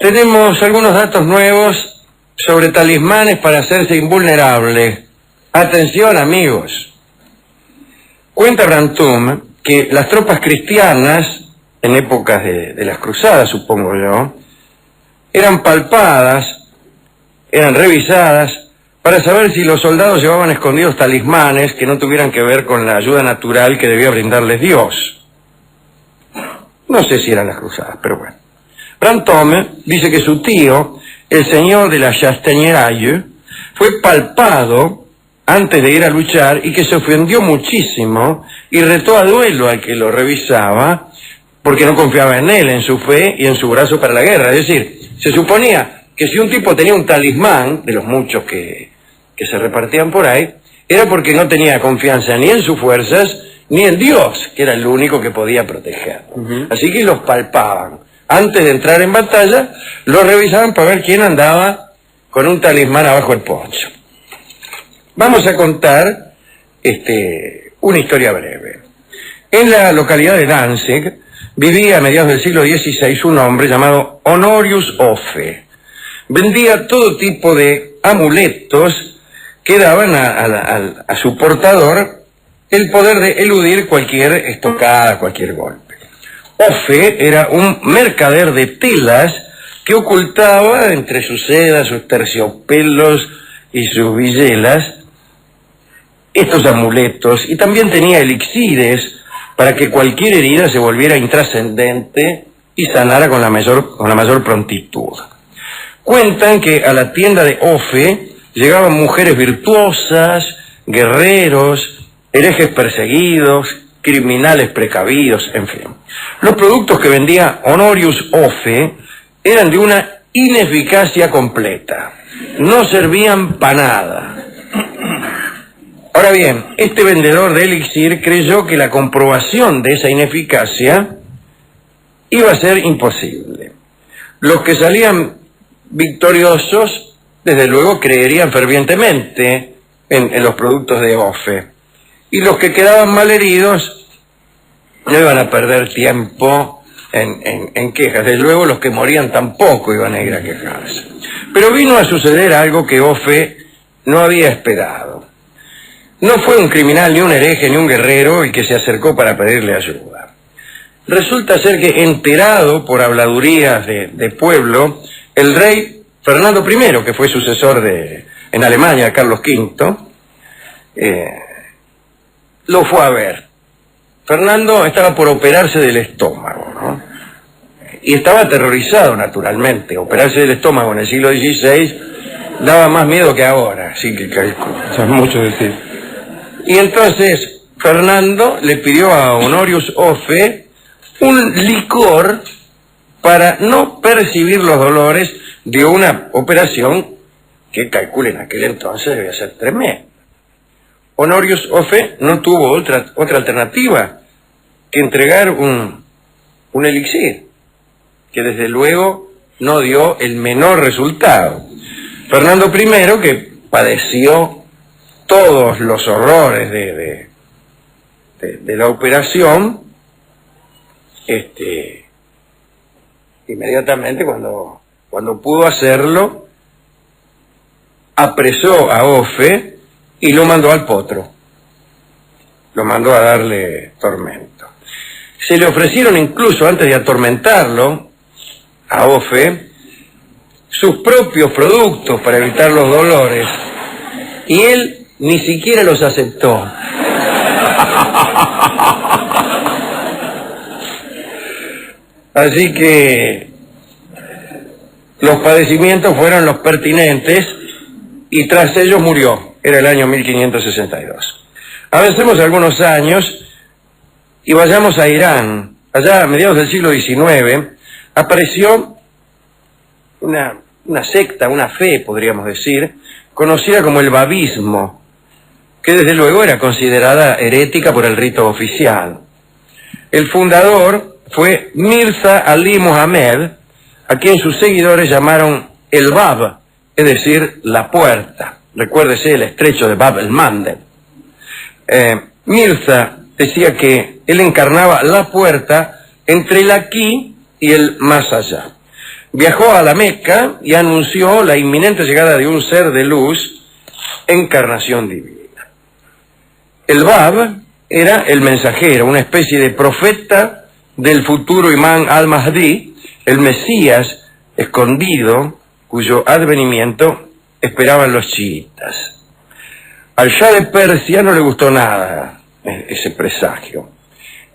Tenemos algunos datos nuevos sobre talismanes para hacerse invulnerable. Atención, amigos. Cuenta Brantôme que las tropas cristianas, en épocas de las cruzadas, supongo yo, eran palpadas, eran revisadas, para saber si los soldados llevaban escondidos talismanes que no tuvieran que ver con la ayuda natural que debía brindarles Dios. No sé si eran las cruzadas, pero bueno. Brantôme dice que su tío, el señor de la Chastaigneraie, fue palpado antes de ir a luchar y que se ofendió muchísimo y retó a duelo al que lo revisaba porque no confiaba en él, en su fe y en su brazo para la guerra. Es decir, se suponía que si un tipo tenía un talismán, de los muchos que se repartían por ahí, era porque no tenía confianza ni en sus fuerzas ni en Dios, que era el único que podía proteger. Así que los palpaban. Antes de entrar en batalla, los revisaban para ver quién andaba con un talismán abajo el poncho. Vamos a contar una historia breve. En la localidad de Danzig vivía a mediados del siglo XVI un hombre llamado Honorius Offe. Vendía todo tipo de amuletos que daban a su portador el poder de eludir cualquier estocada, cualquier golpe. Offe era un mercader de telas que ocultaba entre sus sedas, sus terciopelos y sus villelas estos amuletos, y también tenía elixires para que cualquier herida se volviera intrascendente y sanara con la mayor prontitud. Cuentan que a la tienda de Offe llegaban mujeres virtuosas, guerreros, herejes perseguidos, criminales precavidos, en fin. Los productos que vendía Honorius Offe eran de una ineficacia completa. No servían para nada. Ahora bien, este vendedor de elixir creyó que la comprobación de esa ineficacia iba a ser imposible. Los que salían victoriosos, desde luego, creerían fervientemente en los productos de Offe. Y los que quedaban malheridos no iban a perder tiempo en quejas. Desde luego, los que morían tampoco iban a ir a quejarse. Pero vino a suceder algo que Offe no había esperado. No fue un criminal, ni un hereje, ni un guerrero el que se acercó para pedirle ayuda. Resulta ser que, enterado por habladurías de pueblo, el rey Fernando I, que fue sucesor en Alemania de Carlos V, lo fue a ver. Fernando estaba por operarse del estómago, ¿no? Y estaba aterrorizado, naturalmente. Operarse del estómago en el siglo XVI daba más miedo que ahora, así que calculo. Eso es mucho decir. Y entonces Fernando le pidió a Honorius Offe un licor para no percibir los dolores de una operación que, calcule, en aquel entonces debía ser tremenda. Honorius Offe no tuvo otra alternativa que entregar un elixir, que desde luego no dio el menor resultado. Fernando I, que padeció todos los horrores de la operación, inmediatamente cuando pudo hacerlo, apresó a Offe y lo mandó al potro. Lo mandó a darle tormento. Se le ofrecieron incluso, antes de atormentarlo, a Offe, sus propios productos para evitar los dolores, y él ni siquiera los aceptó. Así que los padecimientos fueron los pertinentes y tras ellos murió. Era el año 1562. Avancemos algunos años y vayamos a Irán. Allá a mediados del siglo XIX apareció una secta, una fe, podríamos decir, conocida como el babismo, que desde luego era considerada herética por el rito oficial. El fundador fue Mirza Ali Mohammed, a quien sus seguidores llamaron el Bab, es decir, la puerta. Recuérdese el estrecho de Bab el-Mandeb. Mirza decía que él encarnaba la puerta entre el aquí y el más allá. viajó a la Meca y anunció la inminente llegada de un ser de luz, encarnación divina. El Bab era el mensajero, una especie de profeta del futuro imán al-Mahdi, el Mesías escondido, cuyo advenimiento esperaban los chiitas. Al Shah de Persia no le gustó nada ese presagio.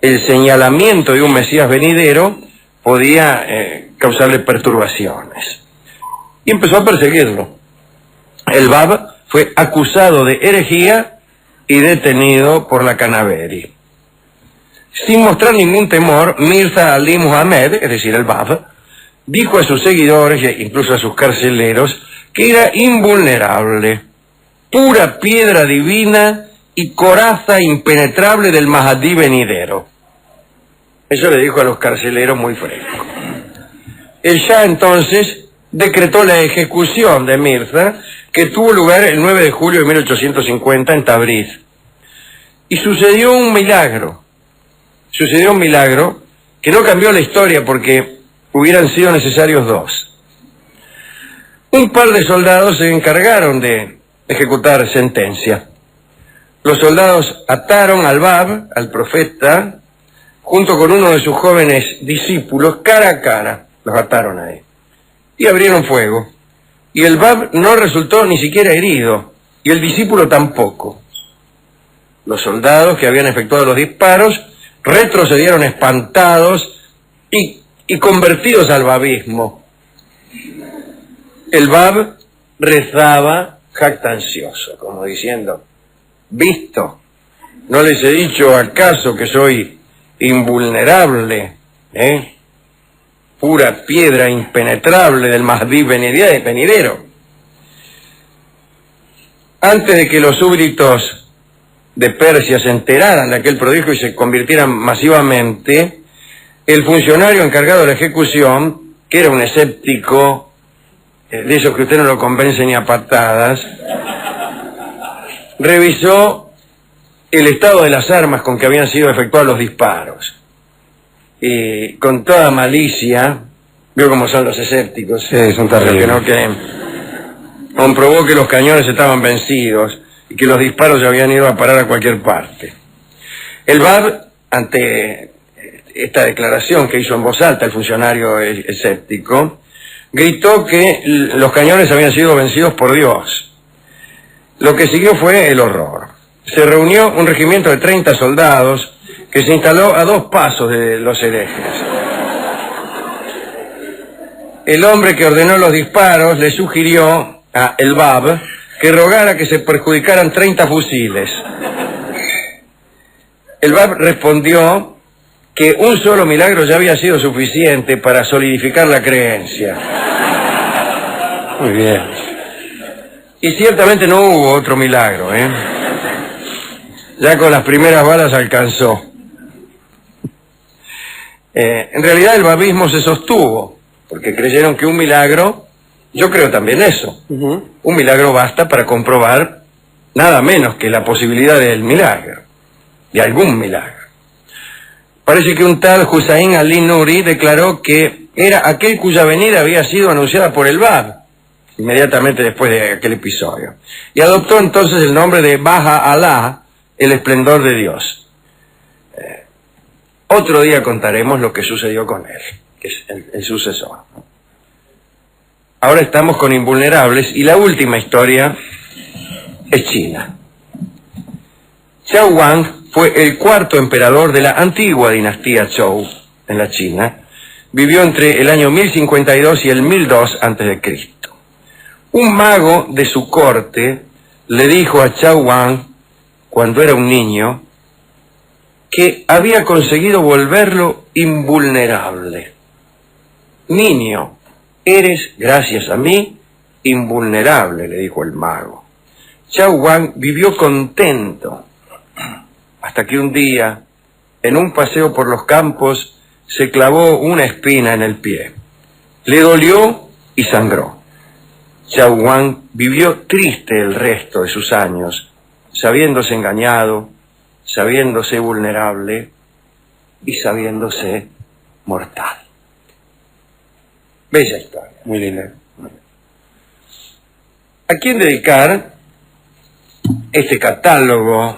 El señalamiento de un Mesías venidero podía causarle perturbaciones. Y empezó a perseguirlo. El Bab fue acusado de herejía y detenido por la Canaveri. Sin mostrar ningún temor, Mirza Ali Muhammad, es decir, el Bab, dijo a sus seguidores e incluso a sus carceleros que era invulnerable, pura piedra divina y coraza impenetrable del Mahdi venidero. Eso le dijo a los carceleros muy fresco. El Shah entonces decretó la ejecución de Mirza, que tuvo lugar el 9 de julio de 1850 en Tabriz. Y sucedió un milagro que no cambió la historia porque hubieran sido necesarios dos. Un par de soldados se encargaron de ejecutar sentencia. Los soldados ataron al Bab, al profeta, junto con uno de sus jóvenes discípulos, cara a cara, los ataron ahí. Y abrieron fuego. Y el Bab no resultó ni siquiera herido, y el discípulo tampoco. Los soldados que habían efectuado los disparos retrocedieron espantados y convertidos al babismo. El Bab rezaba jactancioso, como diciendo: ¿visto? ¿No les he dicho acaso que soy invulnerable? Pura piedra impenetrable del Mahdi venidero. Antes de que los súbditos de Persia se enteraran de aquel prodigio y se convirtieran masivamente, el funcionario encargado de la ejecución, que era un escéptico, de esos que usted no lo convence ni a patadas, revisó el estado de las armas con que habían sido efectuados los disparos. Y con toda malicia, vio cómo son los escépticos, son terribles, comprobó que los cañones estaban vencidos y que los disparos se habían ido a parar a cualquier parte. El Bab, ante esta declaración que hizo en voz alta el funcionario escéptico, gritó que los cañones habían sido vencidos por Dios. Lo que siguió fue el horror. Se reunió un regimiento de 30 soldados que se instaló a 2 pasos de los herejes. El hombre que ordenó los disparos le sugirió a el Bab que rogara que se perjudicaran 30 fusiles. El Bab respondió que un solo milagro ya había sido suficiente para solidificar la creencia. Muy bien. Y ciertamente no hubo otro milagro, Ya con las primeras balas alcanzó. En realidad el babismo se sostuvo, porque creyeron que un milagro, yo creo también eso, un milagro basta para comprobar nada menos que la posibilidad del milagro, de algún milagro. Parece que un tal Hussain Ali Nuri declaró que era aquel cuya venida había sido anunciada por el Bab, inmediatamente después de aquel episodio, y adoptó entonces el nombre de Baha Alá, el esplendor de Dios. Otro día contaremos lo que sucedió con él, que es el sucesor. Ahora estamos con invulnerables y la última historia es China. Xiao Wang fue el 4º emperador de la antigua dinastía Zhou en la China. Vivió entre el año 1052 y el 1002 a.C. Un mago de su corte le dijo a Xiao Wang, cuando era un niño, que había conseguido volverlo invulnerable. Niño, eres, gracias a mí, invulnerable, le dijo el mago. Xiao Wang vivió contento, hasta que un día, en un paseo por los campos, se clavó una espina en el pie. Le dolió y sangró. Xiao Wang vivió triste el resto de sus años, sabiéndose engañado, sabiéndose vulnerable y sabiéndose mortal. Bella historia. Muy linda. ¿A quién dedicar este catálogo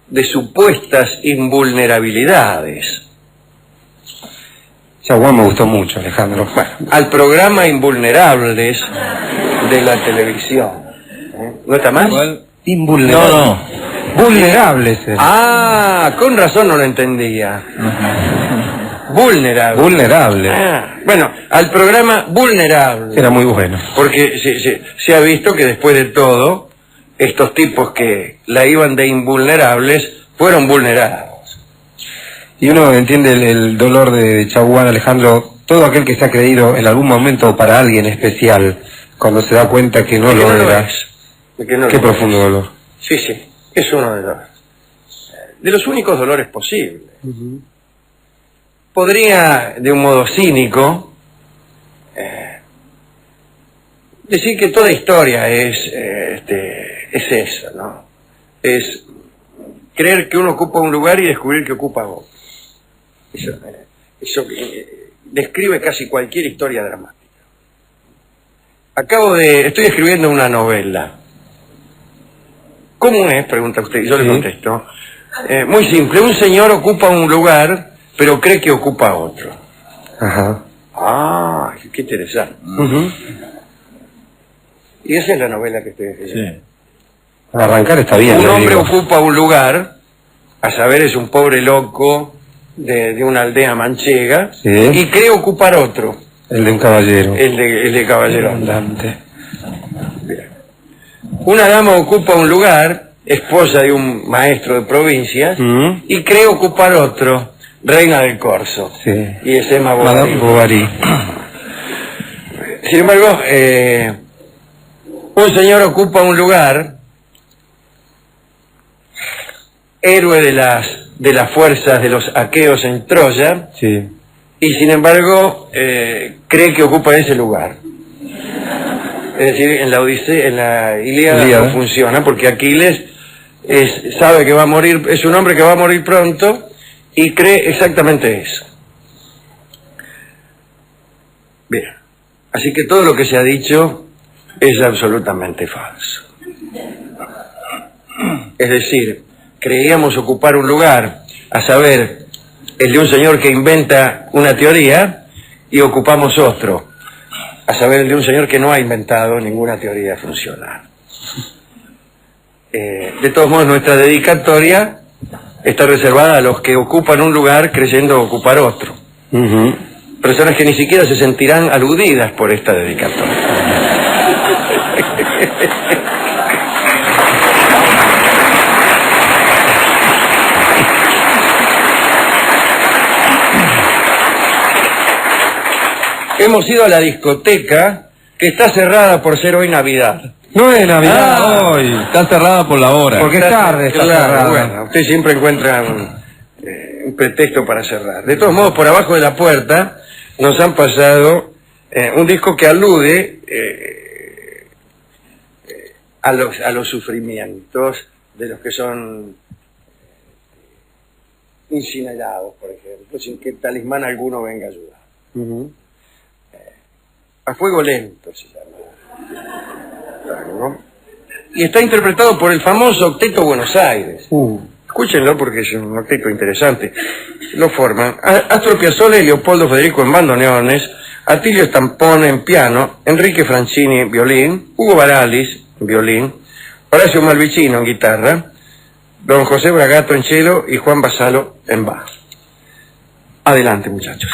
de supuestas invulnerabilidades? Chaguán me gustó mucho, Alejandro. Bueno, al programa Invulnerables de la televisión. ¿No está más? Invulnerable. No. Vulnerables. Ah, con razón no lo entendía. Vulnerable. Vulnerable. Ah, bueno, al programa Vulnerable. Era muy bueno. Porque se ha visto que después de todo, estos tipos que la iban de invulnerables fueron vulnerados. Y uno entiende el dolor de Chaguán, Alejandro. Todo aquel que se ha creído en algún momento para alguien especial, cuando se da cuenta que no Que lo no lo era. es. Que no Qué lo profundo es. dolor. Sí, sí, es uno de los únicos dolores posibles. Podría, de un modo cínico, decir que toda historia es eso, ¿no? Es creer que uno ocupa un lugar y descubrir que ocupa otro. Eso describe casi cualquier historia dramática. Estoy escribiendo una novela. ¿Cómo es? Pregunta usted, y yo le contesto. Muy simple, un señor ocupa un lugar, pero cree que ocupa otro. Ajá. Ah, qué interesante. Y esa es la novela que estoy escribiendo. Sí. Para arrancar está bien. Un le hombre digo. ocupa un lugar, a saber, es un pobre loco de una aldea manchega, Sí. y cree ocupar otro, El de un caballero. el de caballero andante. Andante. Una dama ocupa un lugar, esposa de un maestro de provincias, y cree ocupar otro, reina del corso. Sí. Y es Emma Madame Bovary. Bovary. Sin embargo, un señor ocupa un lugar, héroe de las fuerzas de los aqueos en Troya, Sí. y sin embargo cree que ocupa ese lugar. Es decir, en la Odisea, en la Ilíada Ilíada. no funciona, porque Aquiles sabe que va a morir, es un hombre que va a morir pronto y cree exactamente eso. Bien, así que todo lo que se ha dicho es absolutamente falso. Es decir, creíamos ocupar un lugar, a saber, el de un señor que inventa una teoría, y ocupamos otro, a saber, el de un señor que no ha inventado ninguna teoría funcional. De todos modos, nuestra dedicatoria está reservada a los que ocupan un lugar creyendo ocupar otro. Personas que ni siquiera se sentirán aludidas por esta dedicatoria. Hemos ido a la discoteca, que está cerrada por ser hoy Navidad. No es Navidad Hoy está cerrada por la hora. Porque es tarde, está cerrada. Bueno, usted siempre encuentra un pretexto para cerrar. De todos modos, por abajo de la puerta nos han pasado un disco que alude a los sufrimientos de los que son incinerados, por ejemplo, sin que talismán alguno venga a ayudar. A fuego lento se llama. Claro, ¿no? Y está interpretado por el famoso Octeto Buenos Aires. Escúchenlo porque es un octeto interesante. Lo forman Astor Piazzolla y Leopoldo Federico en bandoneones, Atilio Stampone en piano, Enrique Francini en violín, Hugo Baralis en violín, Horacio Malvicino en guitarra, don José Bragato en cello y Juan Basalo en bajo. Adelante, muchachos.